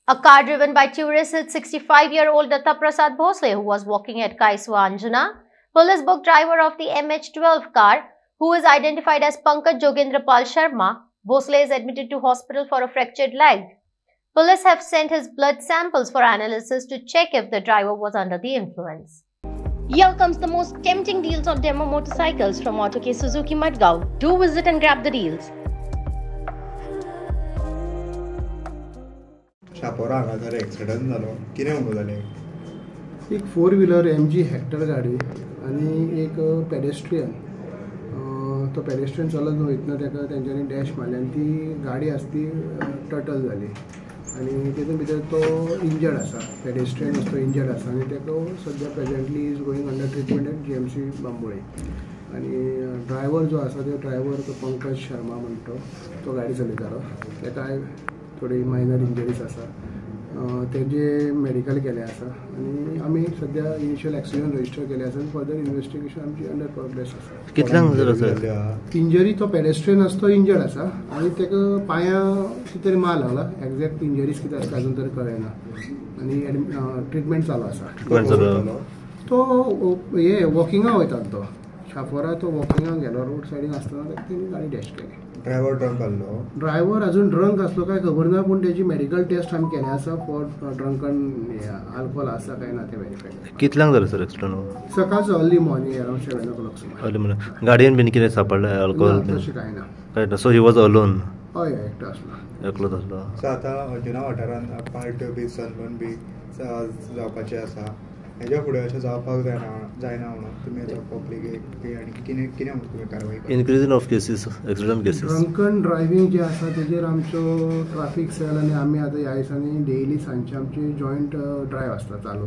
A car driven by tourists hit 65-year-old Datta Prasad Bhosle, who was walking at Kaiswa Anjana. Police booked driver of the MH12 car, who is identified as Pankaj Jogendra Pal Sharma. Bhosle is admitted to hospital for a fractured leg. Police have sent his blood samples for analysis to check if the driver was under the influence. Here comes the most tempting deals on demo motorcycles from Autoke Suzuki Madgaon. Do visit and grab the deals. Chapora हांगासर accident जालो कितें म्हणून जालें एक 4-व्हीलर MG hectare गाडी आनी एक pedestrian तो पेडेस्ट्रियन चलत वयतना ताका तेंच्यांनी डॅश मारली आनी ती गाडी आसा ती टटल जाली आनी तेतून भितर तो इंजर्ड आसा पेडेस्ट्रियन तो इंजर्ड आसा आनी ताका सद्या presently is going under treatment at GMC Bambolim आनी ड्रायव्हर जो आसा तो ड्रायव्हर तो पंकज शर्मा म्हणटा तो गाडी चलयतालो ताका थोडी मायनर इंजरीज आसा तेजे मेडिकल केले आसा आनी आमी सद्या इनिशियल एक्सिडेंट रजिस्टर केले आसा आनी फर्दर इन्वेस्टिगेशन आमची अंडर प्रोग्रेस आसा. कितल्यांक इंजरी तो पेडेस्ट्रियन आसा तो इंजर्ड आसा आनी ताका पांयां कितें तरी मार लागला एक्झॅक्ट इंजरीज कितें आसा अजून तरी कळना आनी ट्रिटमेंट चालू आसा. तो हे वॉकिंगाक वयता तो शापोरा तो वॉकिंगाक गेलो रोड सायडीन आसतना ताका तेणी गाडी डॅश केली. ड्रायव्हर ड्रंक आसलो ड्रायव्हर अजून ड्रंक आसलो काय खबर ना पूण तेजी मेडिकल टेस्ट आमी केले आसा फॉर ड्रंकन आल्कोहोल आसा काय ना ते व्हेरीफाय. कितल्यांक जालो सर एक्सिडंट? सकाळचो अर्ली मॉर्निंग अराउंड 7 o'clock सुमार. अर्ली मॉर्निंग गाडयेन बीन कितें सापडलें अल्कोहोल? तशें कांय ना. कळटा. So he was alone? हय एकटो आसलो. एकलोच आसलो. सो आतां अंजुना वाठारांत पार्ट बी सनबर्न बी जावपाचें आसा हेच्या फुडें अशें जावपाक जायना म्हणून तुमी पब्लीक आनी कितें म्हणून तुमी कारवाय increasing of cases accident cases drunken driving जे आसा तेजेर आमचो ट्रॅफिक सेल आनी आमी आतां ह्या दिसांनी डेली सांजचे आमची जॉयंट ड्रायव्ह आसता चालू.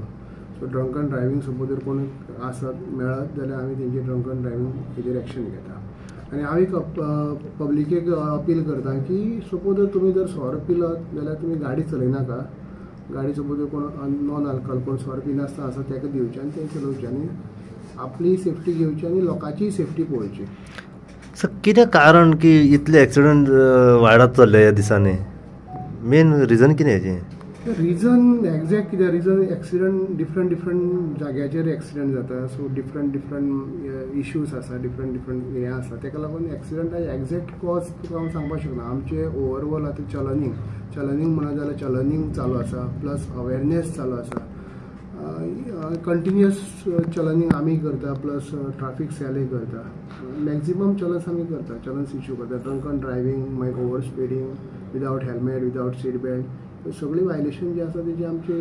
सो ड्रंकन ड्रायव्हिंग सपोज जर कोण आसत मेळत जाल्यार आमी तेंचे ड्रंकन ड्रायव्हिंग हेजेर एक्शन घेता आनी हांव एक पब्लिकेक अपील करता की सपोज जर तुमी जर सोरो पिलत जाल्यार तुमी गाडी चलयनाका. गाडी सपोज कोण नॉन अल्कोहोल कोण सोरो पिनासतना आसा ताका दिवचें आनी तें चलोवचें आनी आपली सेफ्टी घेवची आनी लोकांची सेफ्टी पळोवची. सर कितें कारण की इतले एक्सिडंट वाडत चल्ले ह्या दिसांनी? मेन रिजन कितें हेजें? रिजन एक्झॅक्ट कितें रिजन एक्सिडंट डिफरंट जाग्याचेर एक्सिडंट जाता. सो डिफरंट इश्यूज आसा डिफरंट हें आसा ताका लागून एक्सिडंटाचे एक्झॅक्ट कॉज तुका हांव सांगपाक शकना. आमचे ओवरऑल आतां चलनींग म्हणत जाल्यार चलनींग चालू आसा प्लस अवेरनेस चालू आसा. कंटिन्युअस चलनींग आमी करता प्लस ट्रॅफिक सेलय करता. मॅक्झिमम चलन्स आमी करता चलन्स इश्यू करता. ड्रंकन ड्रायव्हिंग मागीर over speeding without helmet without seat belt सगळी वायलेशन जी आसा तेजी आमची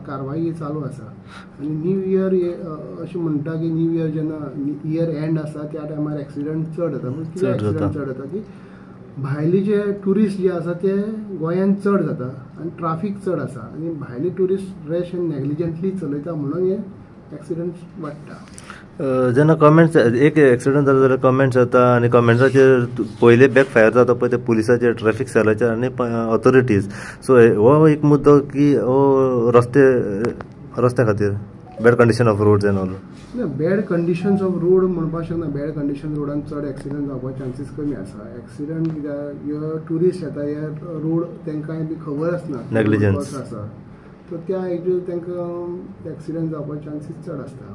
कारवाई चालू आसा. आनी न्यू इयर अशें म्हणटा की न्यू इयर जेन्ना इयर एंड आसा त्या टायमार एक्सिडंट चड जाता. पूण कितें एक्सिडंट चड जाता की भायले जे ट्युरिस्ट जे आसा ते गोंयांत चड जाता आनी ट्राफीक चड आसा आनी भायले ट्युरिस्ट रॅश आनी नेग्लिजंटली चलयता म्हणून हे एक्सिडंट वाडटा. जेन्ना कमेंट्स एक एक्सिडंट जालो जाल्यार कमेंट्स येता आनी कमेंट्साचेर पयले बॅक फायर जाता पळय ते पुलिसाचेर ट्रॅफिक सेलाचेर आनी ऑथॉरिटीज. सो हो एक मुद्दो की हो रस्त्या खातीर bad condition of roads and all. ना बॅड कंडिशन्स ऑफ रोड म्हणपाक शकना. बॅड कंडिशन रोडान चड एक्सिडंट जावपाचे चान्सीस कमी आसा. एक्सिडंट कित्याक ह्यो ट्युरिस्ट येता हे रोड तांकां बी खबर आसना नेग्लिजन्स आसा. सो त्या हेजेर तांकां एक्सिडंट जावपाचे चान्सीस चड आसता.